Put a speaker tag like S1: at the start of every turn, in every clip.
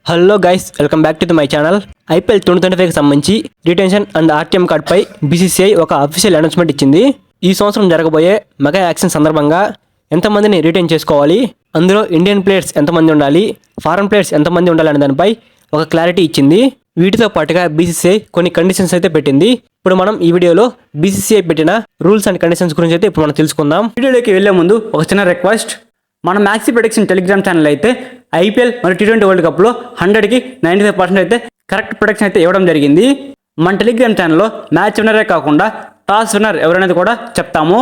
S1: Hello guys, welcome back to my channel. IPL 2025కి సంబంధించి retention and RTM కార్డ్పై BCCI ఒక అఫీషియల్ అనౌన్స్మెంట్ ఇచ్చింది. ఈ సంవత్సరం జరగబోయే మెగా యాక్షన్ సందర్భంగా ఎంతమందిని రిటైన్ చేసుకోవాలి, అందులో ఇండియన్ ప్లేయర్స్ ఎంతమంది ఉండాలి, ఫారెన్ ప్లేయర్స్ ఎంతమంది ఉండాలి అనే దానిపై ఒక క్లారిటీ ఇచ్చింది. వీటితో పాటుగా బీసీసీఐ కొన్ని కండిషన్స్ అయితే పెట్టింది. ఇప్పుడు మనం ఈ వీడియోలో బీసీసీఐ పెట్టిన రూల్స్ అండ్ కండిషన్స్ గురించి అయితే ఇప్పుడు మనం తెలుసుకుందాం.
S2: వీడియోలోకి వెళ్లే ముందు ఒక చిన్న రిక్వెస్ట్, మన మ్యాక్సీ ప్రొడక్షన్ టెలిగ్రామ్ ఛానల్ అయితే ఐపీఎల్ మరియు టీ20 వరల్డ్ కప్లో 100కి 95% అయితే కరెక్ట్ ప్రొడక్షన్ అయితే ఇవ్వడం జరిగింది. మన టెలిగ్రామ్ ఛానల్లో మ్యాచ్ విన్నరే కాకుండా టాస్ విన్నర్ ఎవరనేది కూడా చెప్తాము.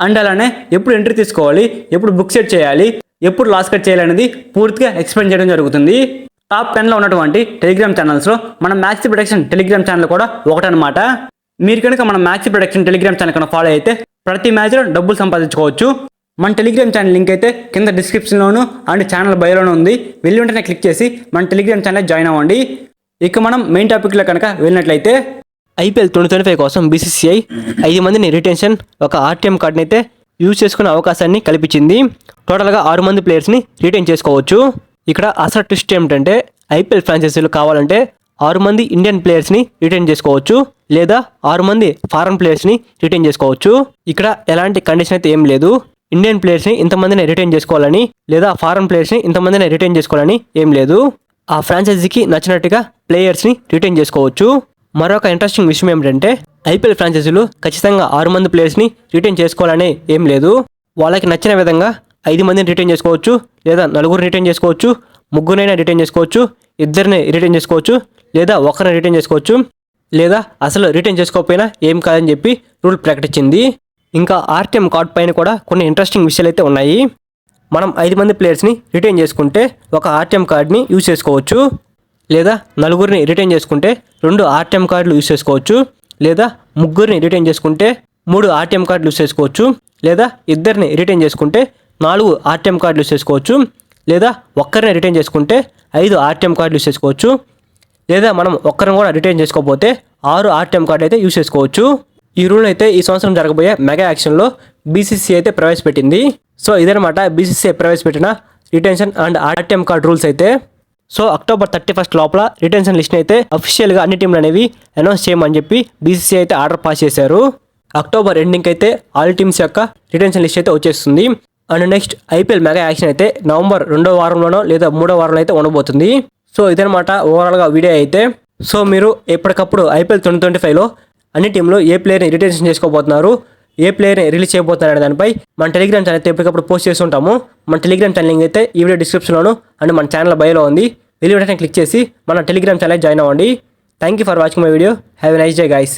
S2: అండ్ అలానే ఎప్పుడు ఎంట్రీ తీసుకోవాలి, ఎప్పుడు బుక్ సెట్ చేయాలి, ఎప్పుడు లాస్ కట్ చేయాలి అనేది పూర్తిగా ఎక్స్ప్లెయిన్ చేయడం జరుగుతుంది. టాప్ 10లో ఉన్నటువంటి టెలిగ్రామ్ ఛానల్స్లో మన మ్యాక్సీ ప్రొడక్షన్ టెలిగ్రామ్ ఛానల్ కూడా ఒకటనమాట. మీరు కనుక మన మ్యాక్సీ ప్రొడక్షన్ టెలిగ్రామ్ ఛానల్ కనుక ఫాలో అయితే ప్రతి మ్యాచ్లో డబ్బులు సంపాదించుకోవచ్చు. మన టెలిగ్రామ్ ఛానల్ లింక్ అయితే కింద డిస్క్రిప్షన్లోను అండ్ ఛానల్ బయోలోనూ ఉంది. వెళ్ళి వెంటనే క్లిక్ చేసి మన టెలిగ్రామ్ ఛానల్ జాయిన్ అవ్వండి. ఇక మనం మెయిన్ టాపిక్లో కనుక వెళ్ళినట్లయితే
S1: ఐపీఎల్ 2025 కోసం బీసీసీఐ 5 మందిని రిటెన్షన్, ఒక ఆర్టీఎం కార్డుని అయితే యూజ్ చేసుకునే అవకాశాన్ని కల్పించింది. టోటల్గా 6 మంది ప్లేయర్స్ని రిటైన్ చేసుకోవచ్చు. ఇక్కడ అసలు ట్విస్ట్ ఏమిటంటే ఐపీఎల్ ఫ్రాంచైజీలు కావాలంటే 6 మంది ఇండియన్ ప్లేయర్స్ని రిటైన్ చేసుకోవచ్చు, లేదా 6 మంది ఫారెన్ ప్లేయర్స్ని రిటైన్ చేసుకోవచ్చు. ఇక్కడ ఎలాంటి కండిషన్ అయితే ఏం లేదు. ఇండియన్ ప్లేయర్స్ని ఇంతమందిని రిటైన్ చేసుకోవాలని, లేదా ఫారెన్ ప్లేయర్స్ని ఇంతమందిని రిటైన్ చేసుకోవాలని ఏం లేదు. ఆ ఫ్రాంచైజీకి నచ్చినట్టుగా ప్లేయర్స్ని రిటైన్ చేసుకోవచ్చు. మరొక ఇంట్రెస్టింగ్ విషయం ఏమిటంటే ఐపీఎల్ ఫ్రాంచైజీలు ఖచ్చితంగా 6 మంది ప్లేయర్స్ని రిటైన్ చేసుకోవాలని ఏం లేదు. వాళ్ళకి నచ్చిన విధంగా 5 మందిని రిటైన్ చేసుకోవచ్చు, లేదా 4 రిటైన్ చేసుకోవచ్చు, 3 రిటైన్ చేసుకోవచ్చు, 2 రిటైన్ చేసుకోవచ్చు, లేదా 1 రిటైన్ చేసుకోవచ్చు, లేదా అసలు రిటైన్ చేసుకోకపోయినా ఏం కాదని చెప్పి రూల్ ప్రకటించింది. ఇంకా ఆర్టీఎం కార్డ్ పైన కూడా కొన్ని ఇంట్రెస్టింగ్ విషయాలు అయితే ఉన్నాయి. మనం 5 మంది ప్లేయర్స్ని రిటైన్ చేసుకుంటే ఒక ఆర్టీఎం కార్డ్ని యూజ్ చేసుకోవచ్చు, లేదా 4 రిటైన్ చేసుకుంటే 2 ఆర్టీఎం కార్డులు యూజ్ చేసుకోవచ్చు, లేదా 3 రిటైన్ చేసుకుంటే 3 ఆర్టీఎం కార్డులు యూజ్ చేసుకోవచ్చు, లేదా 2 రిటైన్ చేసుకుంటే 4 ఆర్టీఎం కార్డులు యూజ్ చేసుకోవచ్చు, లేదా 1 రిటైన్ చేసుకుంటే 5 ఆర్టీఎం కార్డులు యూజ్ చేసుకోవచ్చు, లేదా మనం 1 కూడా రిటైన్ చేసుకోకపోతే 6 ఆర్టీఎం కార్డు అయితే యూజ్ చేసుకోవచ్చు. ఈ రూల్ అయితే ఈ సంవత్సరం జరగబోయే మెగా యాక్షన్లో బీసీసీఐ అయితే ప్రవేశపెట్టింది. సో ఇదనమాట బీసీసీఐ ప్రవేశపెట్టిన retention and RTM card rules అయితే. సో October 31 లోపల రిటెన్షన్ లిస్ట్ అయితే అఫీషియల్గా అన్ని టీంలు అనేవి అనౌన్స్ చేయమని చెప్పి బీసీసీఐ అయితే ఆర్డర్ పాస్ చేశారు. అక్టోబర్ ఎండింగ్ అయితే ఆల్ టీమ్స్ యొక్క రిటెన్షన్ లిస్ట్ అయితే వచ్చేస్తుంది. And next IPL mega action అయితే నవంబర్ 2వ వారంలోనో లేదా 3వ వారంలో అయితే ఉండబోతుంది. సో ఇదనమాట ఓవరాల్గా వీడియో అయితే. సో మీరు ఎప్పటికప్పుడు ఐపీఎల్ 2025లో అన్ని టీంలో ఏ ప్లేయర్ని రిటెన్షన్ చేసుకోబోతున్నారు, ఏ ప్లేయర్ని రిలీజ్ చేయబోతున్నారు అనే దానిపై మన టెలిగ్రామ్ ఛానల్ అయితే ఎప్పటికప్పుడు పోస్ట్ చేస్తుంటాము. మన టెలిగ్రామ్ ఛానల్ లింక్ అయితే ఈ వీడియో డిస్క్రిప్షన్లోను అండ్ మన ఛానల్ బయోలో ఉంది. వెళ్ళి వెంటనే క్లిక్ చేసి మన టెలిగ్రామ్ ఛానల్ జాయిన్ అవ్వండి. Thank you for watching my video. Have a nice day guys.